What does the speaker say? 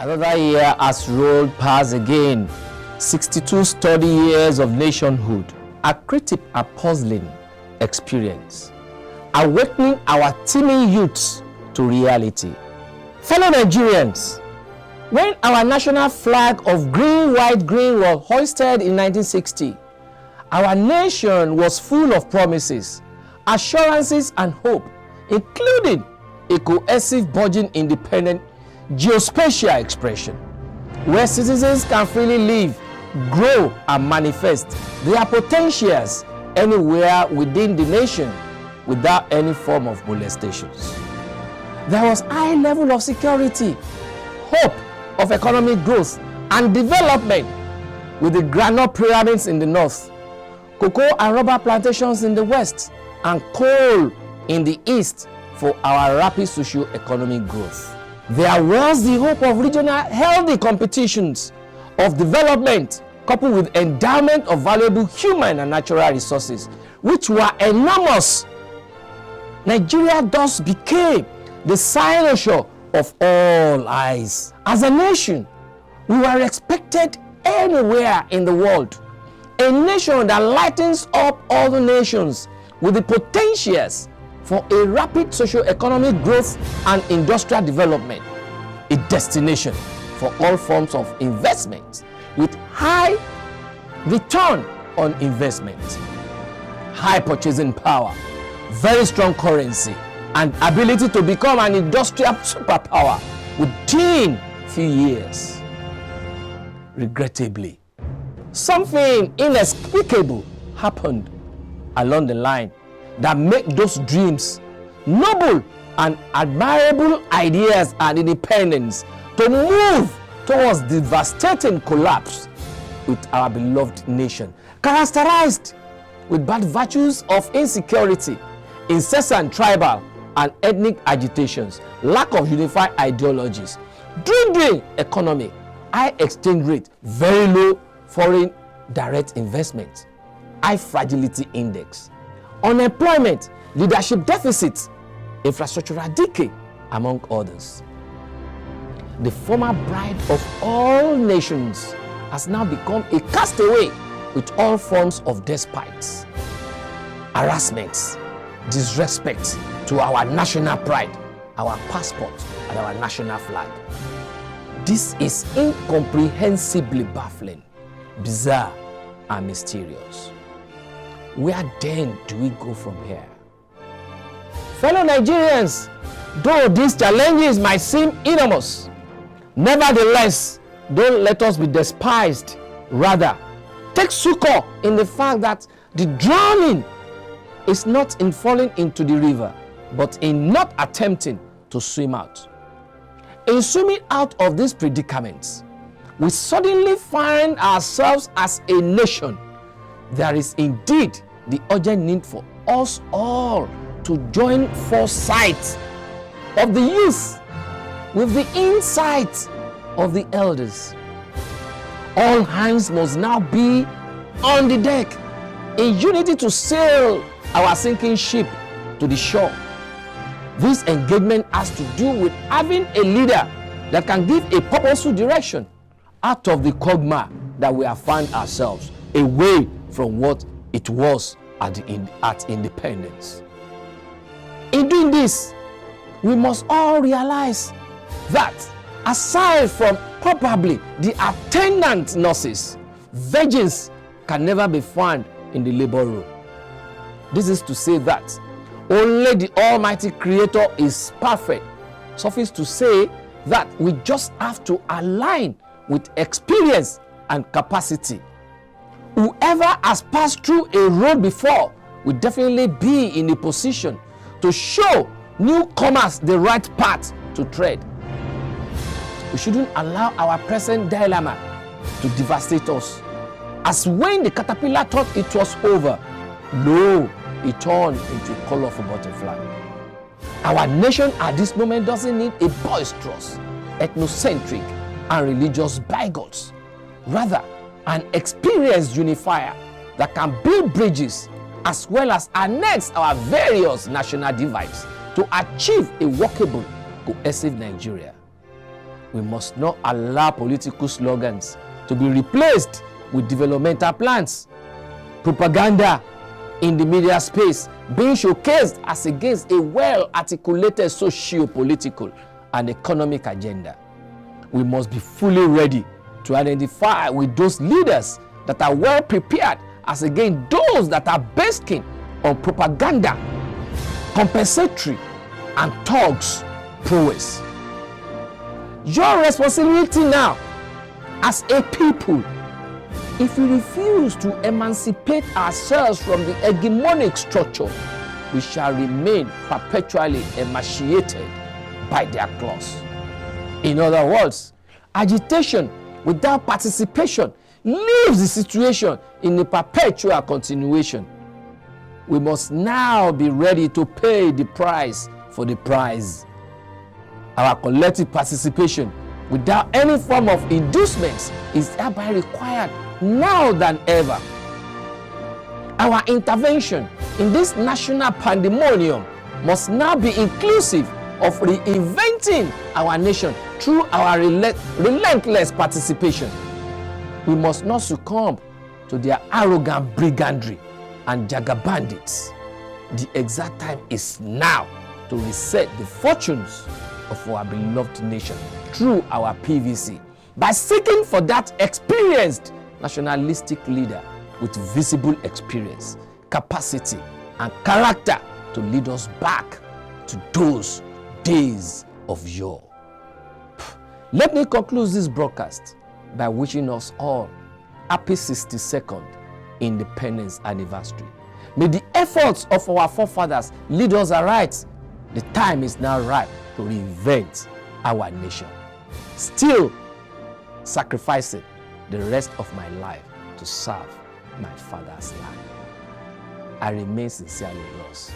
Another year has rolled past again. 62 sturdy years of nationhood. A cryptic, a puzzling experience, awakening our teeming youths to reality. Fellow Nigerians, when our national flag of green, white, green was hoisted in 1960, our nation was full of promises, assurances, and hope, including a cohesive, burgeoning, independent geospatial expression, where citizens can freely live, grow, and manifest their potentials anywhere within the nation without any form of molestations. There was high level of security, hope of economic growth and development, with the granite pyramids in the north, cocoa and rubber plantations in the west, and coal in the east for our rapid socio-economic growth. There was the hope of regional healthy competitions of development, coupled with endowment of valuable human and natural resources, which were enormous. Nigeria thus became the cynosure of all eyes. As a nation, we were respected anywhere in the world. A nation that lightens up all the nations with the potentials for a rapid socio-economic growth and industrial development. A destination for all forms of investment with high return on investment, high purchasing power, very strong currency, and ability to become an industrial superpower within few years. Regrettably, something inexplicable happened along the line that made those dreams, noble and admirable ideas and independence, to move towards devastating collapse with our beloved nation, characterized with bad virtues of insecurity, incessant tribal and ethnic agitations, lack of unified ideologies, dwindling economy, high exchange rate, very low foreign direct investment, high fragility index, unemployment, leadership deficits, infrastructural decay, among others. The former bride of all nations has now become a castaway with all forms of despites, harassments, disrespect to our national pride, our passport, and our national flag. This is incomprehensibly baffling, bizarre, and mysterious. Where then do we go from here? Fellow Nigerians, though these challenges might seem enormous, nevertheless, don't let us be despised. Rather, take succor in the fact that the drowning is not in falling into the river, but in not attempting to swim out. In swimming out of these predicaments, we suddenly find ourselves as a nation. There is indeed the urgent need for us all to join foresight of the youth with the insight of the elders. All hands must now be on the deck in unity to sail our sinking ship to the shore. This engagement has to do with having a leader that can give a purposeful direction out of the quagmire that we have found ourselves, away from what it was at independence. In doing this, we must all realize that aside from probably the attendant nurses, virgins can never be found in the labor room. This is to say that only the Almighty Creator is perfect. Suffice to say that we just have to align with experience and capacity. Whoever has passed through a road before will definitely be in a position to show newcomers the right path to tread. We shouldn't allow our present dilemma to devastate us. As when the caterpillar thought it was over, lo, it turned into a colorful butterfly. Our nation at this moment doesn't need a boisterous, ethnocentric, and religious bigots. Rather, an experienced unifier that can build bridges as well as annex our various national divides to achieve a workable, cohesive Nigeria. We must not allow political slogans to be replaced with developmental plans. Propaganda in the media space being showcased as against a well-articulated socio-political and economic agenda. We must be fully ready to identify with those leaders that are well prepared as against those that are basking on propaganda, compensatory, and thugs prowess. Your responsibility now as a people, if we refuse to emancipate ourselves from the hegemonic structure, we shall remain perpetually emaciated by their claws. In other words, agitation without participation leaves the situation in a perpetual continuation. We must now be ready to pay the price for the prize. Our collective participation without any form of inducements is hereby required now than ever. Our intervention in this national pandemonium must now be inclusive of reinventing our nation through our relentless participation. We must not succumb to their arrogant brigandry and jagger bandits. The exact time is now to reset the fortunes of our beloved nation through our PVC by seeking for that experienced nationalistic leader with visible experience, capacity, and character to lead us back to those days of yore. Let me conclude this broadcast by wishing us all happy 62nd Independence Anniversary. May the efforts of our forefathers lead us aright. The time is now ripe to reinvent our nation. Still sacrificing the rest of my life to serve my father's land. I remain sincerely yours.